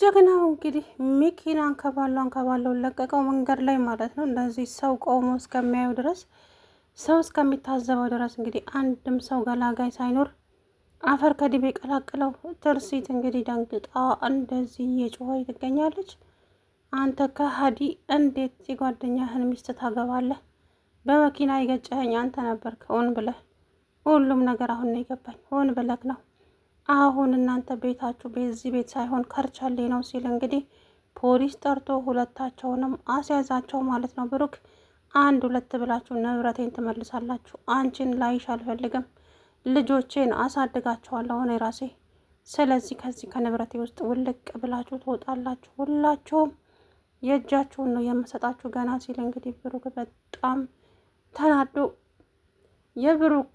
ጀግናው እንግዲህ ሚኪን አንከባለው ለቀቀው መንገድ ላይ ማለት ነው። እንደዚህ ሰው ቆሞ እስከሚያየው ድረስ ሰው እስከሚታዘበው ድረስ እንግዲህ አንድም ሰው ገላጋይ ሳይኖር አፈር ከድሜ የቀላቅለው ትርሲት እንግዲህ ደንግጣ እንደዚህ እየጮኸች ትገኛለች። አንተ ከሀዲ እንዴት የጓደኛህን ሚስት ታገባለህ? በመኪና የገጨኸኝ አንተ ነበርክ ሆን ብለህ። ሁሉም ነገር አሁን ነው የገባኝ። ሆን ብለህ ነው። አሁን እናንተ ቤታችሁ በዚህ ቤት ሳይሆን ከርቻሌ ነው ሲል እንግዲህ ፖሊስ ጠርቶ ሁለታቸውንም አስያዛቸው ማለት ነው። ብሩክ አንድ ሁለት ብላችሁ ንብረቴን ትመልሳላችሁ። አንቺን ላይሽ አልፈልግም። ልጆቼን አሳድጋቸዋለሁ እኔ ራሴ። ስለዚህ ከዚህ ከንብረቴ ውስጥ ውልቅ ብላችሁ ትወጣላችሁ። ሁላችሁም የእጃችሁን ነው የምሰጣችሁ ገና ሲል እንግዲህ ብሩክ በጣም ተናዶ የብሩክ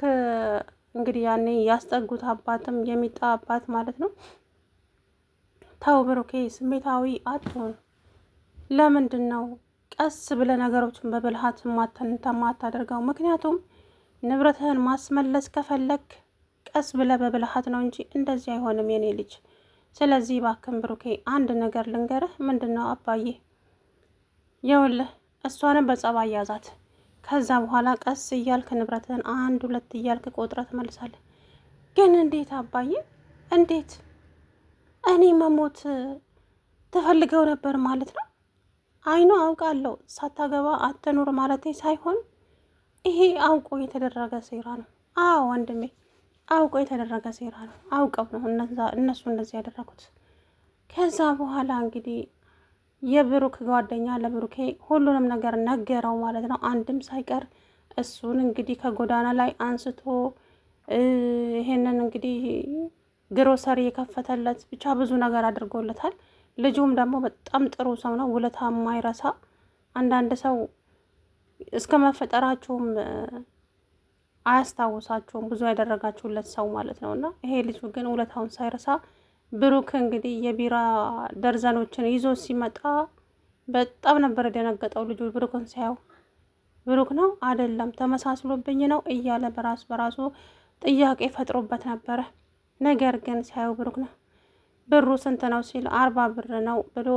እንግዲህ ያኔ ያስጠጉት አባትም የሚጣ አባት ማለት ነው። ተው ብሩኬ ስሜታዊ አትሆን። ለምንድን ነው ቀስ ብለ ነገሮችን በብልሃት ማታደርገው? ምክንያቱም ንብረትህን ማስመለስ ከፈለግ ቀስ ብለ በብልሃት ነው እንጂ እንደዚህ አይሆንም የኔ ልጅ። ስለዚህ ባክን ብሩኬ አንድ ነገር ልንገርህ። ምንድን ነው አባዬ? ይኸውልህ እሷንም በጸባይ ያዛት። ከዛ በኋላ ቀስ እያልክ ንብረትህን አንድ ሁለት እያልክ ቆጥረህ ትመልሳለህ። ግን እንዴት አባዬ እንዴት? እኔ መሞት ትፈልገው ነበር ማለት ነው? አይኖ አውቃለሁ፣ ሳታገባ አትኑር ማለቴ ሳይሆን ይሄ አውቆ የተደረገ ሴራ ነው። አዎ ወንድሜ አውቆ የተደረገ ሴራ ነው። አውቀው ነው እነሱ እንደዚህ ያደረጉት። ከዛ በኋላ እንግዲህ የብሩክ ጓደኛ ለብሩኬ ሁሉንም ነገር ነገረው ማለት ነው። አንድም ሳይቀር እሱን እንግዲህ ከጎዳና ላይ አንስቶ ይሄንን እንግዲህ ግሮሰሪ የከፈተለት ብቻ ብዙ ነገር አድርጎለታል። ልጁም ደግሞ በጣም ጥሩ ሰው ነው፣ ውለታ የማይረሳ። አንዳንድ ሰው እስከ መፈጠራችሁም አያስታውሳችሁም ብዙ ያደረጋችሁለት ሰው ማለት ነው። እና ይሄ ልጁ ግን ውለታውን ሳይረሳ ብሩክ እንግዲህ የቢራ ደርዘኖችን ይዞ ሲመጣ በጣም ነበር የደነገጠው ልጁ ብሩክን ሲያየው። ብሩክ ነው አይደለም ተመሳስሎብኝ ነው እያለ በራሱ ጥያቄ ፈጥሮበት ነበረ። ነገር ግን ሲያየው ብሩክ ነው። ብሩ ስንት ነው ሲል 40 ብር ነው ብሎ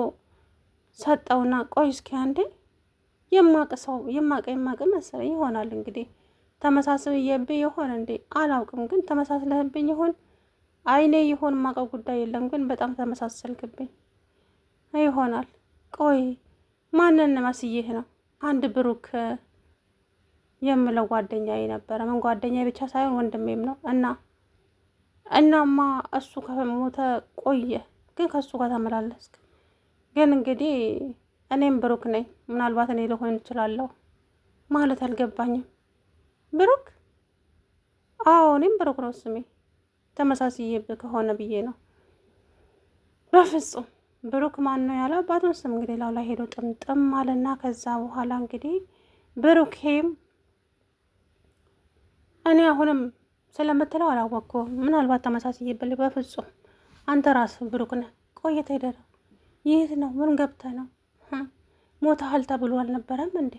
ሰጠውና ቆይ እስኪ አንዴ የማቀ መሰለኝ ይሆናል እንግዲህ ተመሳስለህብኝ ይሆን እንዴ አላውቅም፣ ግን ተመሳስለህብኝ ይሆን አይኔ ይሆን ማቀው ጉዳይ የለም፣ ግን በጣም ተመሳሰልክብኝ ይሆናል። ቆይ ማንን መስዬህ ነው? አንድ ብሩክ የምለው ጓደኛዬ ነበረ። ምን ጓደኛዬ ብቻ ሳይሆን ወንድሜም ነው። እናማ እሱ ከሞተ ቆየ፣ ግን ከሱ ጋር ተመላለስክ። ግን እንግዲህ እኔም ብሩክ ነኝ፣ ምናልባት እኔ ልሆን እችላለሁ ማለት አልገባኝም። ብሩክ? አዎ እኔም ብሩክ ነው ስሜ፣ ተመሳስዬብህ ከሆነ ብዬ ነው። በፍጹም ብሩክ ማን ነው ያለ አባቱን ስም እንግዲህ ላው ላይ ሄዶ ጥምጥም አለና ከዛ በኋላ እንግዲህ ብሩኬም እኔ አሁንም ስለምትለው አላወቅኩም፣ ምናልባት ተመሳስዬብህ። በፍጹም አንተ ራስህ ብሩክ ነህ። ቆየት ሄደ ነው? የት ነው? ምን ገብተህ ነው? ሞተሃል ተብሎ አልነበረም እንዴ?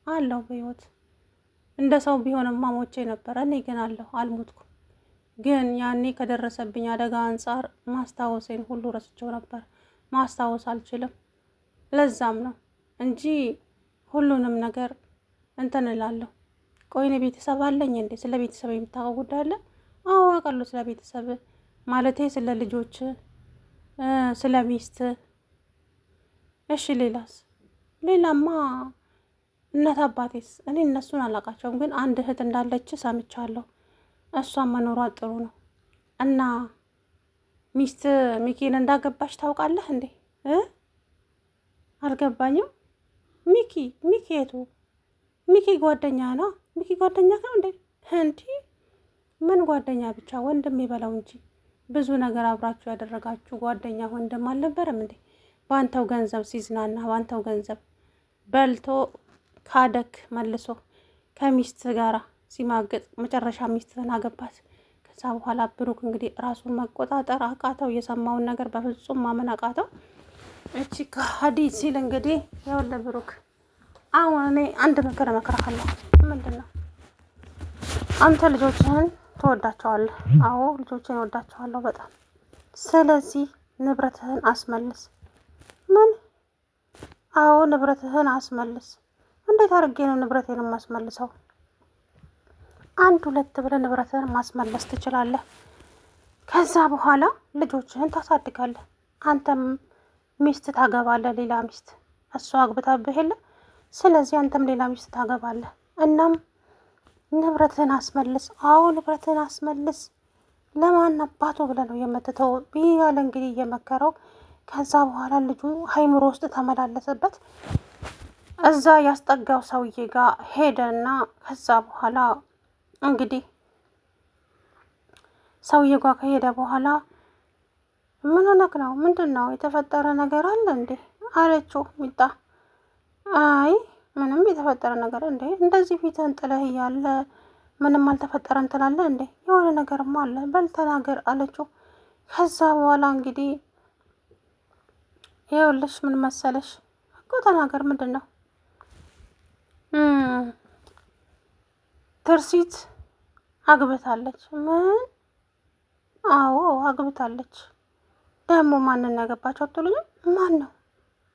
አለው በህይወት እንደ ሰው ቢሆንማ ሞቼ ነበረ። እኔ ግን አለሁ፣ አልሞትኩም። ግን ያኔ ከደረሰብኝ አደጋ አንጻር ማስታወሴን ሁሉ ረስቼው ነበር። ማስታወስ አልችልም። ለዛም ነው እንጂ ሁሉንም ነገር እንትን እላለሁ። ቆይ እኔ ቤተሰብ አለኝ እንዴ? ስለ ቤተሰብ የምታውቀው ጉዳይ አለ? አዎ አውቃለሁ። ስለ ቤተሰብ ማለቴ ስለ ልጆች፣ ስለ ሚስት። እሺ ሌላስ? ሌላማ እናት አባቴስ? እኔ እነሱን አላውቃቸውም፣ ግን አንድ እህት እንዳለች ሰምቻለሁ። እሷን መኖሯ ጥሩ ነው። እና ሚስት ሚኪን እንዳገባች ታውቃለህ እንዴ? አልገባኝም። ሚኪ የቱ ሚኪ? ጓደኛ ነው። ሚኪ ጓደኛ ነው እንዴ? እንዲ ምን ጓደኛ ብቻ ወንድም ይበላው እንጂ ብዙ ነገር አብራችሁ ያደረጋችሁ ጓደኛ ወንድም አልነበረም እንዴ? በአንተው ገንዘብ ሲዝናና፣ በአንተው ገንዘብ በልቶ ካደክ መልሶ ከሚስት ጋራ ሲማገጥ መጨረሻ ሚስትህን አገባት። ከዛ በኋላ ብሩክ እንግዲህ ራሱን መቆጣጠር አቃተው። የሰማውን ነገር በፍጹም ማመን አቃተው። እቺ ከሀዲ ሲል እንግዲህ ይኸውልህ ብሩክ፣ አሁን እኔ አንድ ነገር እመክርሃለሁ። ምንድን ነው? አንተ ልጆችህን ትወዳቸዋለህ። አዎ ልጆችን እወዳቸዋለሁ በጣም። ስለዚህ ንብረትህን አስመልስ። ምን? አዎ ንብረትህን አስመልስ። እንዴት አድርጌ ነው ንብረቴን የማስመልሰው? አንድ ሁለት ብለህ ንብረትህን ማስመለስ ትችላለህ። ከዛ በኋላ ልጆችህን ታሳድጋለህ። አንተም ሚስት ታገባለህ፣ ሌላ ሚስት እሷ አግብታብህ የለ። ስለዚህ አንተም ሌላ ሚስት ታገባለህ። እናም ንብረትህን አስመልስ። አዎ ንብረትህን አስመልስ። ለማን አባቱ ብለህ ነው የምትተው ብያለ እንግዲህ እየመከረው። ከዛ በኋላ ልጁ ሀይምሮ ውስጥ ተመላለሰበት። እዛ ያስጠጋው ሰውዬ ጋር ሄደና ከዛ በኋላ እንግዲህ ሰውዬ ጋር ከሄደ በኋላ ምን ሆነክ ነው? ምንድን ነው የተፈጠረ ነገር አለ እንዴ አለችው ሚጣ። አይ ምንም የተፈጠረ ነገር እንዴ፣ እንደዚህ ፊትህን ጥለህ እያለ ምንም አልተፈጠረም ትላለህ እንዴ? የሆነ ነገርማ አለ፣ በል ተናገር አለችው። ከዛ በኋላ እንግዲህ ይኸውልሽ ምን መሰለሽ እኮ ተናገር። ምንድን ነው? ትርሲት አግብታለች። ምን? አዎ አግብታለች። ደግሞ ማንን ያገባቸው አትሉኝም? ማን ነው?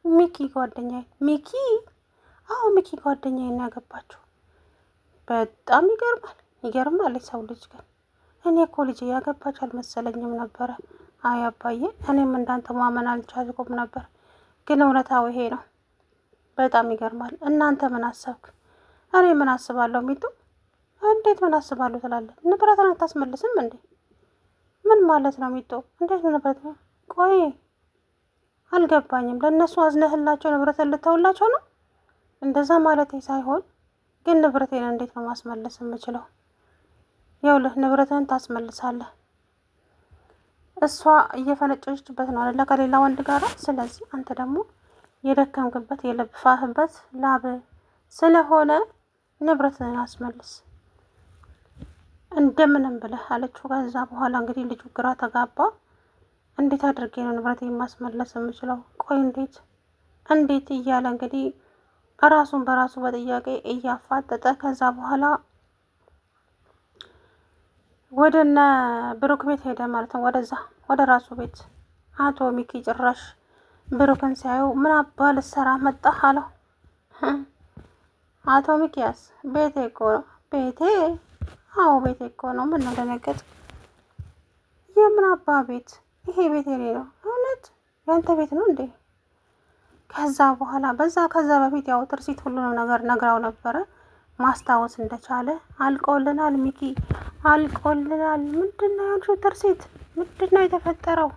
ሚኪ ጓደኛዬ። ሚኪ? አዎ ሚኪ ጓደኛዬን ያገባቸው። በጣም ይገርማል። ይገርማል የሰው ልጅ ግን። እኔ እኮ ልጅ ያገባች አልመሰለኝም ነበረ። አይ አባዬ፣ እኔም እንዳንተ ማመን አልቻልኩም ነበር። ግን እውነታው ይሄ ነው። በጣም ይገርማል። እናንተ ምን አሰብክ? እኔ ምን አስባለሁ ሚጡ? እንዴት ምን አስባለሁ ትላለህ? ንብረትን አታስመልስም እንዴ? ምን ማለት ነው ሚጡ? እንዴት ንብረት ነው? ቆይ አልገባኝም። ለእነሱ አዝነህላቸው ንብረትን ልተውላቸው ነው? እንደዛ ማለቴ ሳይሆን ግን ንብረቴን እንዴት ነው ማስመለስ የምችለው? ይኸውልህ ንብረትን ታስመልሳለህ። እሷ እየፈነጨችበት ነው አይደለ ከሌላ ወንድ ጋር። ስለዚህ አንተ ደግሞ የደከምክበት የለፋህበት ላብ ስለሆነ ንብረትን አስመልስ እንደምንም ብለህ አለችው። ከዛ በኋላ እንግዲህ ልጁ ግራ ተጋባ። እንዴት አድርጌ ነው ንብረቴን ማስመለስ የምችለው? ቆይ እንዴት እያለ እንግዲህ ራሱን በራሱ በጥያቄ እያፋጠጠ ከዛ በኋላ ወደነ ብሩክ ቤት ሄደ ማለት ነው። ወደዛ ወደ ራሱ ቤት። አቶ ሚኪ ጭራሽ ብሩክን ሲያዩ ምን አባ ልትሰራ መጣህ አለው። አቶ ሚኪያስ ቤቴ እኮ ነው። ቤቴ? አዎ ቤቴ እኮ ነው። ምን ነው ደነገጥ? የምን አባ ቤት? ይሄ ቤት የኔ ነው። እውነት ያንተ ቤት ነው እንዴ? ከዛ በኋላ ከዛ በፊት ያው ትርሲት ሁሉንም ነገር ነግራው ነበረ። ማስታወስ እንደቻለ አልቆልናል ሚኪ አልቆልናል። ምንድነው ያልሽው ትርሲት? ምንድነው የተፈጠረው?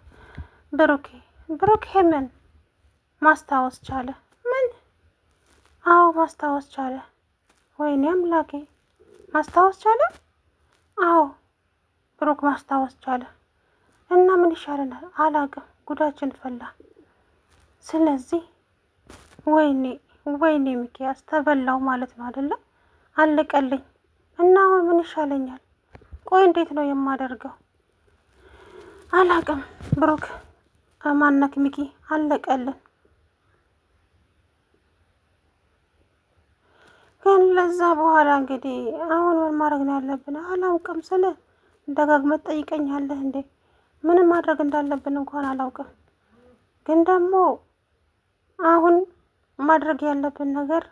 ብሩኬ ምን ማስታወስ ቻለ? ምን? አዎ ማስታወስ ቻለ። ወይኔ አምላኬ ማስታወስ ቻለ? አዎ ብሩክ ማስታወስ ቻለ። እና ምን ይሻለናል? አላውቅም። ጉዳችን ፈላ። ስለዚህ ወይኔ ሚኪያስ ተበላው ማለት ነው አይደለም? አለቀልኝ። እና አሁን ምን ይሻለኛል? ቆይ እንዴት ነው የማደርገው? አላውቅም። ብሩክ ማነክ ሚኪ አለቀልን። ግን ለዛ በኋላ እንግዲህ አሁን ምን ማድረግ ነው ያለብን? አላውቅም። ስለ ደጋግመህ ትጠይቀኛለህ እንዴ? ምንም ማድረግ እንዳለብን እንኳን አላውቅም። ግን ደግሞ አሁን ማድረግ ያለብን ነገር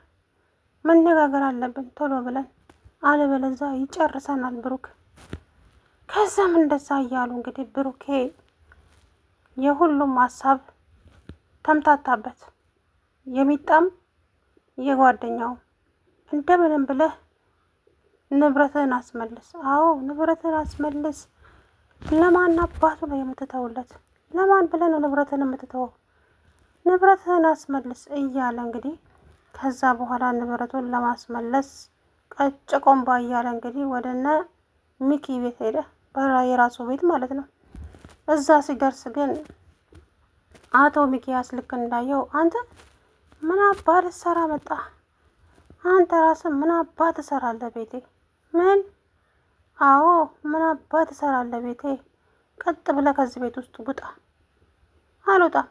መነጋገር አለብን ቶሎ ብለን፣ አለበለዛ ይጨርሰናል ብሩክ። ከዛም እንደዛ እያሉ እንግዲህ ብሩኬ የሁሉም ሀሳብ ተምታታበት። የሚጣም የጓደኛው እንደምንም ብለህ ንብረትን አስመልስ። አዎ ንብረትን አስመልስ። ለማን አባቱ ነው የምትተውለት? ለማን ብለህ ነው ንብረትን የምትተወው? ንብረትን አስመልስ እያለ እንግዲህ ከዛ በኋላ ንብረቱን ለማስመለስ ቀጭቆምባ እያለ እንግዲህ ወደነ ሚኪ ቤት ሄደ። የራሱ ቤት ማለት ነው። እዛ ሲደርስ ግን አቶ ሚኪያስ ልክ እንዳየው አንተ ምን አባ ልትሰራ መጣ? አንተ ራስህ ምን አባ ትሰራለህ ቤቴ? ምን? አዎ ምን አባ ትሰራለህ ቤቴ? ቀጥ ብለህ ከዚህ ቤት ውስጥ ውጣ። አልወጣም።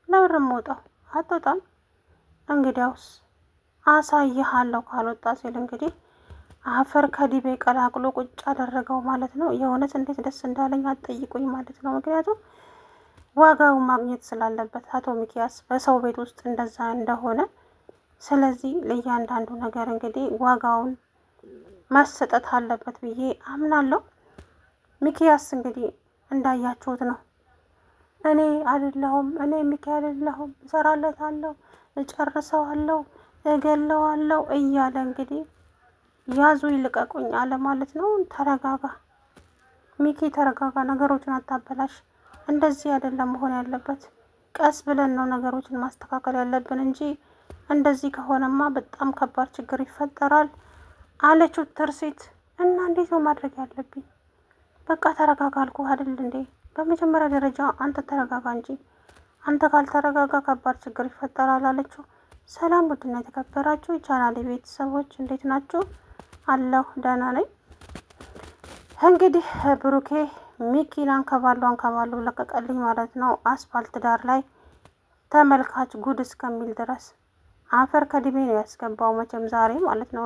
ለብርም ወጣው። አትወጣም? እንግዲያውስ አሳይሃለሁ ካልወጣ ሲል እንግዲህ አፈር ከዲቤ ቀላቅሎ ቁጭ አደረገው ማለት ነው። የእውነት እንዴት ደስ እንዳለኝ አትጠይቁኝ ማለት ነው። ምክንያቱም ዋጋውን ማግኘት ስላለበት አቶ ሚኪያስ በሰው ቤት ውስጥ እንደዛ እንደሆነ፣ ስለዚህ ለእያንዳንዱ ነገር እንግዲህ ዋጋውን መሰጠት አለበት ብዬ አምናለሁ። ሚኪያስ እንግዲህ እንዳያችሁት ነው። እኔ አይደለሁም፣ እኔ ሚኪ አይደለሁም፣ እሰራለታለሁ፣ እጨርሰዋለሁ፣ እገለዋለሁ እያለ እንግዲህ ያዙ ይልቀቁኝ አለ ማለት ነው። ተረጋጋ ሚኪ ተረጋጋ፣ ነገሮችን አታበላሽ። እንደዚህ አይደለም መሆን ያለበት። ቀስ ብለን ነው ነገሮችን ማስተካከል ያለብን እንጂ እንደዚህ ከሆነማ በጣም ከባድ ችግር ይፈጠራል አለችው ትርሲት። እና እንዴት ነው ማድረግ ያለብኝ? በቃ ተረጋጋ አልኩህ አይደል እንዴ? በመጀመሪያ ደረጃ አንተ ተረጋጋ እንጂ አንተ ካልተረጋጋ ከባድ ችግር ይፈጠራል አለችው። ሰላም ውድና የተከበራችሁ የቻናሌ ቤተሰቦች እንዴት ናችሁ? አለሁ ደህና ነኝ። እንግዲህ ብሩኬ ሚኪን አንከባሎ ለቀቀልኝ ማለት ነው። አስፋልት ዳር ላይ ተመልካች ጉድ እስከሚል ድረስ አፈር ከድሜ ነው ያስገባው መቼም ዛሬ ማለት ነው።